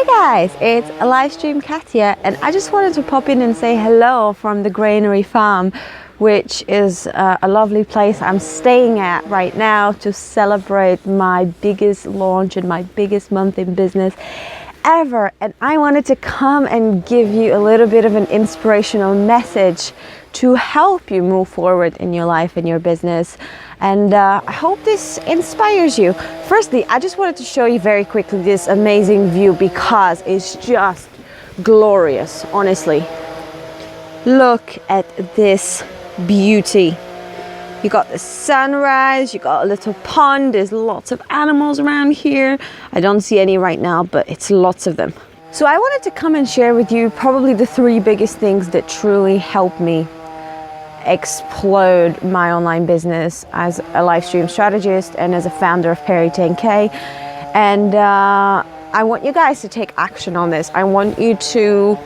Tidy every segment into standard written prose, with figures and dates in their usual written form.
guys, it's a live stream Katya, and I just wanted to pop in and say hello from the Granary Farm, which is a lovely place I'm staying at right now to celebrate my biggest launch and my biggest month in business ever. And I wanted to come and give you a little bit of an inspirational message to help you move forward in your life and your business. And I hope this inspires you. Firstly, I just wanted to show you very quickly this amazing view because it's just glorious, honestly. Look at this beauty. You got the sunrise, you got a little pond, there's lots of animals around here. I don't see any right now, but it's lots of them. So I wanted to come and share with you probably the 3 biggest things that truly helped me explode my online business as a live stream strategist and as a founder of Perry 10K. And I want you guys to take action on this. I want you to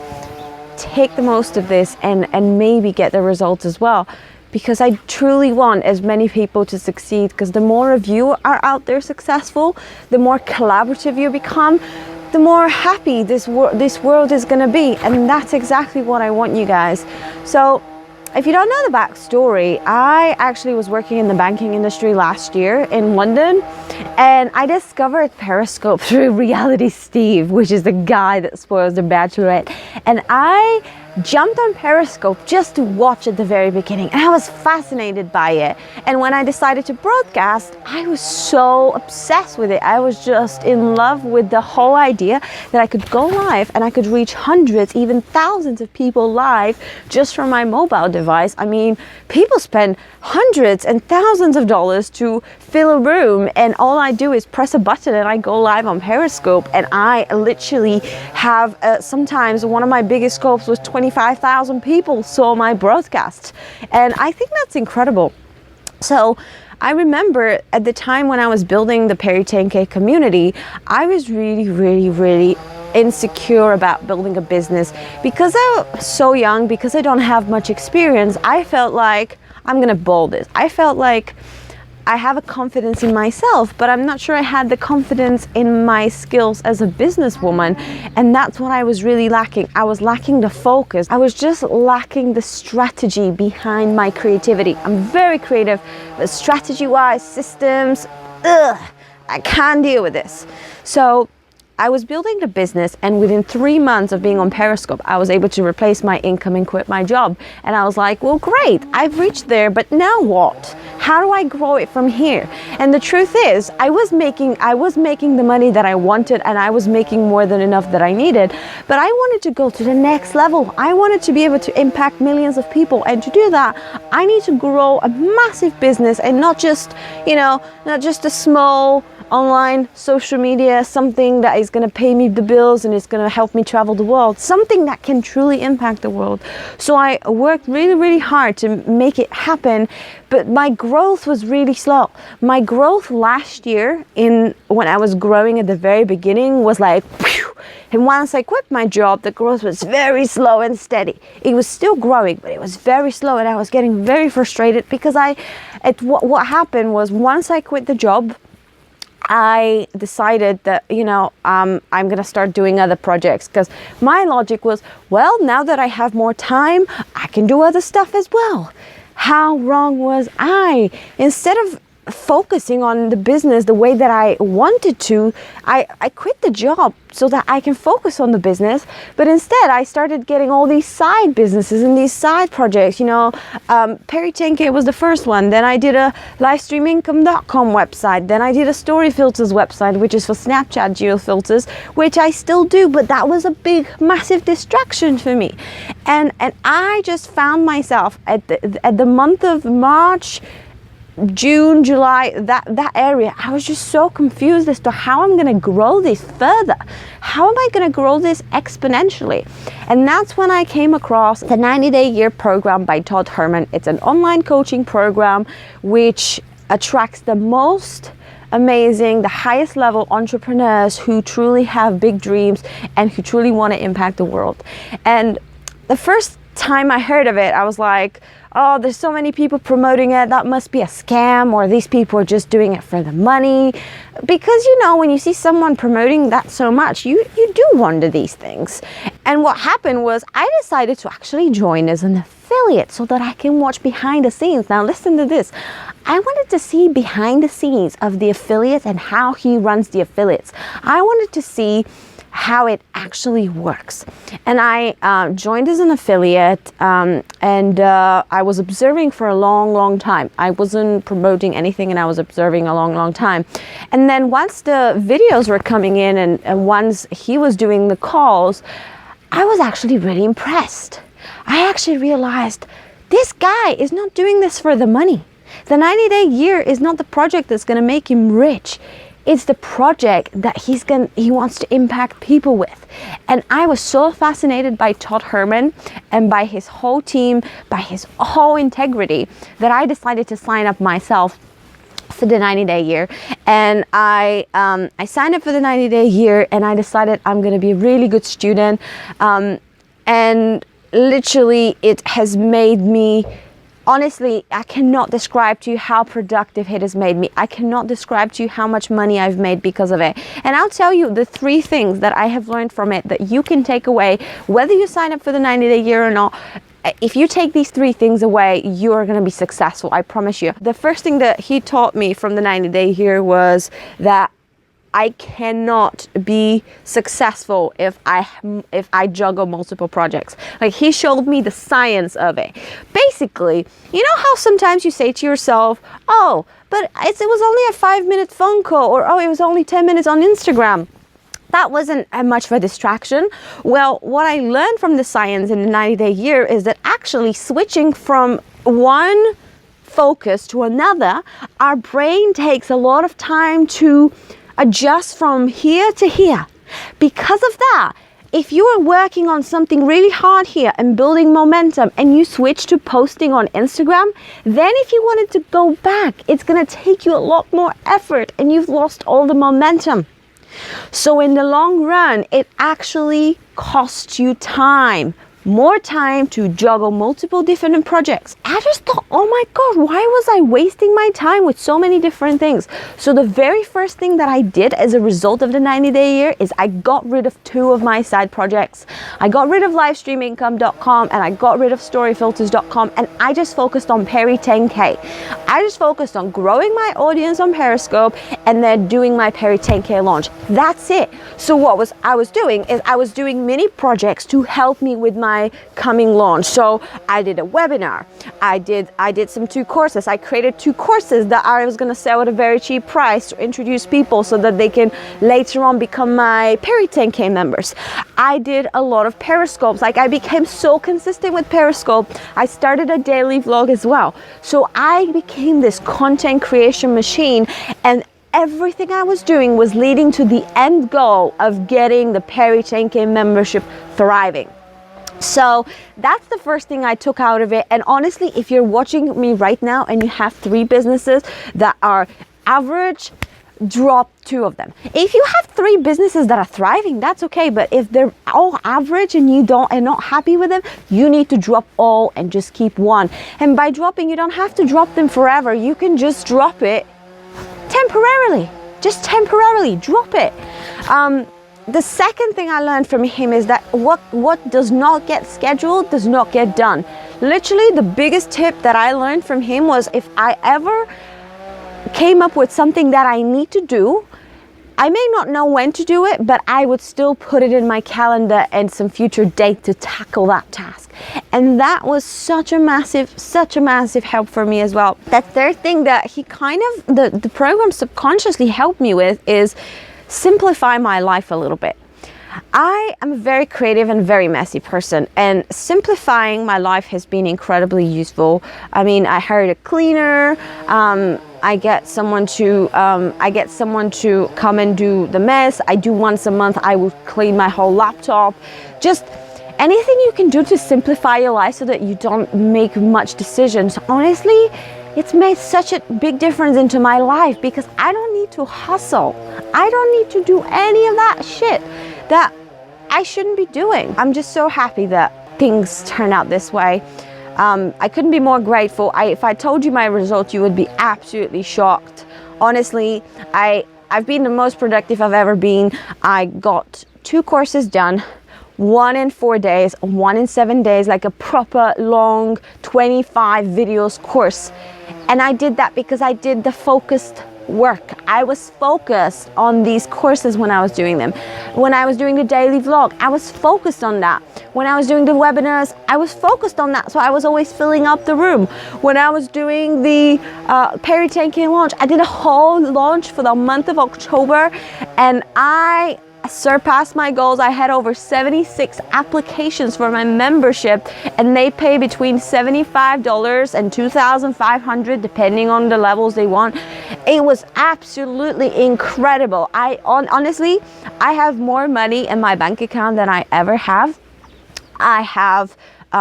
take the most of this and maybe get the results as well, because I truly want as many people to succeed, because the more of you are out there successful, the more collaborative you become, the more happy this world is going to be. And that's exactly what I want you guys. So if you don't know the backstory, I actually was working in the banking industry last year in London, and I discovered Periscope through Reality Steve, which is the guy that spoils The Bachelorette. And I jumped on Periscope just to watch at the very beginning, and I was fascinated by it. And when I decided to broadcast, I was so obsessed with it. I was just in love with the whole idea that I could go live and I could reach hundreds, even thousands of people live just from my mobile device. I mean, people spend hundreds and thousands of dollars to fill a room, and all I do is press a button and I go live on Periscope. And I literally have sometimes one of my biggest scopes was 25,000 people saw my broadcast, and I think that's incredible. So I remember at the time when I was building the Perry 10K community, I was really insecure about building a business because I was so young, because I don't have much experience. I felt like I'm gonna build this. I felt like I have a confidence in myself, but I'm not sure I had the confidence in my skills as a businesswoman. And that's what I was really lacking. I was lacking the focus. I was just lacking the strategy behind my creativity. I'm very creative, but strategy-wise, systems, I can't deal with this. So I was building the business, and within 3 months of being on Periscope, I was able to replace my income and quit my job. And I was like, well, great, I've reached there, but now what? How do I grow it from here? And the truth is, I was making the money that I wanted, and I was making more than enough that I needed, but I wanted to go to the next level. I wanted to be able to impact millions of people, and to do that, I need to grow a massive business, and not just a small online social media, something that is going to pay me the bills and is going to help me travel the world, something that can truly impact the world. So I worked really hard to make it happen, but my growth was really slow. My growth last year, when I was growing at the very beginning, was like phew. And once I quit my job, the growth was very slow and steady. It was still growing, but it was very slow, and I was getting very frustrated because what happened was, once I quit the job, I decided that, I'm going to start doing other projects, because my logic was, well, now that I have more time, I can do other stuff as well. How wrong was I? Instead of focusing on the business the way that I wanted to, I quit the job so that I can focus on the business. But instead, I started getting all these side businesses and these side projects. Perry 10K was the first one. Then I did a livestreamincome.com website. Then I did a story filters website, which is for Snapchat geo filters, which I still do, but that was a big, massive distraction for me. And I just found myself at the month of March, June, July, that area, I was just so confused as to how I'm going to grow this further. How am I going to grow this exponentially? And that's when I came across the 90-Day Year program by Todd Herman. It's an online coaching program which attracts the most amazing, the highest level entrepreneurs who truly have big dreams and who truly want to impact the world. And the first time I heard of it, I was like, oh, there's so many people promoting it, that must be a scam, or these people are just doing it for the money. Because, you know, when you see someone promoting that so much, you do wonder these things. And what happened was I decided to actually join as an affiliate so that I can watch behind the scenes. Now listen to this. I wanted to see behind the scenes of the affiliate and how he runs the affiliates. I wanted to see how it actually works. And I joined as an affiliate, and I was observing for a long time. I wasn't promoting anything, and I was observing a long time. And then once the videos were coming in, and once he was doing the calls, I was actually really impressed. I actually realized this guy is not doing this for the money. The 90-day year is not the project that's going to make him rich. It's the project that he wants to impact people with. And I was so fascinated by Todd Herman and by his whole team, by his whole integrity, that I decided to sign up myself for the 90-day year. And I signed up for the 90-day year, and I decided I'm going to be a really good student. And literally it has made me, honestly, I cannot describe to you how productive it has made me. I cannot describe to you how much money I've made because of it. And I'll tell you the 3 things that I have learned from it that you can take away, whether you sign up for the 90-day year or not. If you take these 3 things away, you are going to be successful. I promise you. The first thing that he taught me from the 90-day year was that I cannot be successful if I juggle multiple projects. Like, he showed me the science of it. Basically, you know how sometimes you say to yourself, oh, but it was only a 5-minute phone call, or oh, it was only 10 minutes on Instagram. That wasn't much of a distraction. Well, what I learned from the science in the 90-day year is that actually switching from one focus to another, our brain takes a lot of time to adjust from here to here. Because of that, if you are working on something really hard here and building momentum, and you switch to posting on Instagram, then if you wanted to go back, it's going to take you a lot more effort, and you've lost all the momentum. So in the long run, it actually costs you time, more time to juggle multiple different projects. I just thought, oh my God, why was I wasting my time with so many different things? So the very first thing that I did as a result of the 90-day year is I got rid of 2 of my side projects. I got rid of livestreamincome.com, and I got rid of storyfilters.com, and I just focused on Peri 10K. I just focused on growing my audience on Periscope and then doing my Peri 10K launch. That's it. So what I was doing mini projects to help me with my coming launch. So I did a webinar. I did some 2 courses. I created 2 courses that I was going to sell at a very cheap price to introduce people so that they can later on become my Peri 10K members. I did a lot of Periscopes. Like, I became so consistent with Periscope. I started a daily vlog as well. So I became this content creation machine, and everything I was doing was leading to the end goal of getting the Peri 10K membership thriving. So that's the first thing I took out of it. And honestly, if you're watching me right now and you have 3 businesses that are average, drop 2 of them. If you have 3 businesses that are thriving, that's okay. But if they're all average and you are not happy with them, you need to drop all and just keep 1. And by dropping, you don't have to drop them forever. You can just drop it temporarily. Just temporarily drop it. The second thing I learned from him is that what does not get scheduled does not get done. Literally, the biggest tip that I learned from him was, if I ever came up with something that I need to do, I may not know when to do it, but I would still put it in my calendar and some future date to tackle that task. And that was such a massive help for me as well. That third thing that he the program subconsciously helped me with is simplify my life a little bit. I am a very creative and very messy person, and simplifying my life has been incredibly useful. I mean, I hired a cleaner. I get someone to come and do the mess. I do once a month. I will clean my whole laptop. Just anything you can do to simplify your life so that you don't make much decisions. Honestly, it's made such a big difference into my life, because I don't need to hustle. I don't need to do any of that shit that I shouldn't be doing. I'm just so happy that things turn out this way. I couldn't be more grateful. If I told you my results, you would be absolutely shocked. Honestly, I've been the most productive I've ever been. I got 2 courses done, 1 in 4 days, 1 in 7 days, like a proper long 25 videos course. And I did that because I did the focused work. I was focused on these courses when I was doing them. When I was doing the daily vlog, I was focused on that. When I was doing the webinars, I was focused on that. So I was always filling up the room. When I was doing the Perry 10K launch, I did a whole launch for the month of October, and I surpassed my goals. I had over 76 applications for my membership, and they pay between $75 and $2,500 depending on the levels they want. It was absolutely incredible. Honestly, I have more money in my bank account than I ever have. I have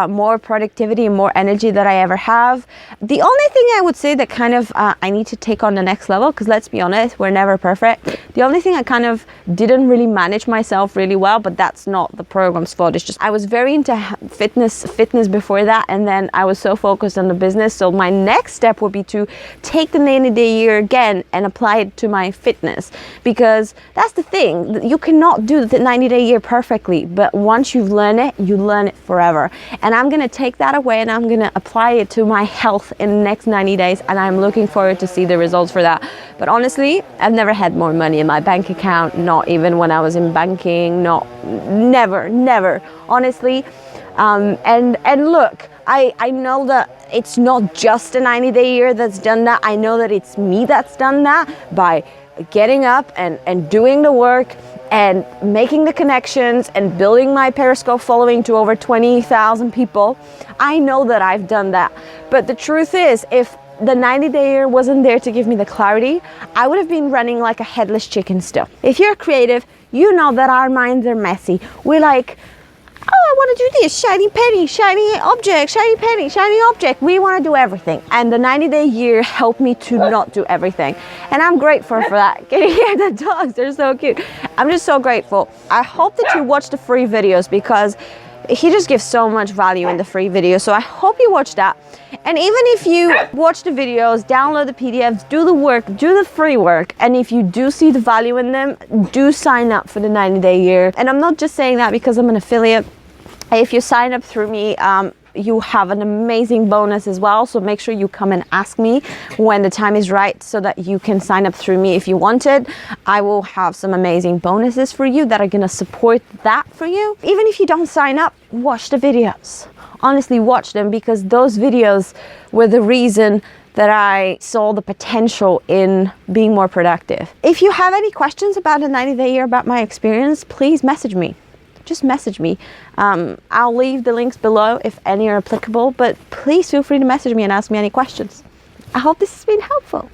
more productivity and more energy that I ever have. The only thing I would say that kind of I need to take on the next level, because let's be honest, we're never perfect. The only thing I kind of didn't really manage myself really well, but that's not the program's fault. It's just I was very into fitness before that, and then I was so focused on the business. So my next step would be to take the 90-day year again and apply it to my fitness, because that's the thing. You cannot do the 90-day year perfectly, but once you've learned it, you learn it forever. And I'm gonna take that away and I'm gonna apply it to my health in the next 90 days, and I'm looking forward to see the results for that. But honestly, I've never had more money in my bank account, not even when I was in banking, never, honestly. And look, I know that it's not just a 90-day year that's done that. I know that it's me that's done that by getting up and doing the work and making the connections and building my Periscope following to over 20,000 people. I know that I've done that. But the truth is, if the 90-day year wasn't there to give me the clarity, I would have been running like a headless chicken still. If you're creative, you know that our minds are messy. We're like, oh, I want to do this, shiny penny, shiny object, shiny penny, shiny object. We want to do everything. And the 90-day year helped me to not do everything. And I'm grateful for that. Can you hear the dogs? They're so cute. I'm just so grateful. I hope that you watch the free videos, because he just gives so much value in the free videos. So I hope you watch that. And even if you watch the videos, download the PDFs, do the work, do the free work, and if you do see the value in them, do sign up for the 90-day year. And I'm not just saying that because I'm an affiliate. If you sign up through me, you have an amazing bonus as well. So make sure you come and ask me when the time is right, so that you can sign up through me if you want it. I will have some amazing bonuses for you that are gonna support that for you. Even if you don't sign up, watch the videos. Honestly, watch them, because those videos were the reason that I saw the potential in being more productive. If you have any questions about the 90-day year, about my experience, please message me. Just message me. I'll leave the links below if any are applicable, but please feel free to message me and ask me any questions. I hope this has been helpful.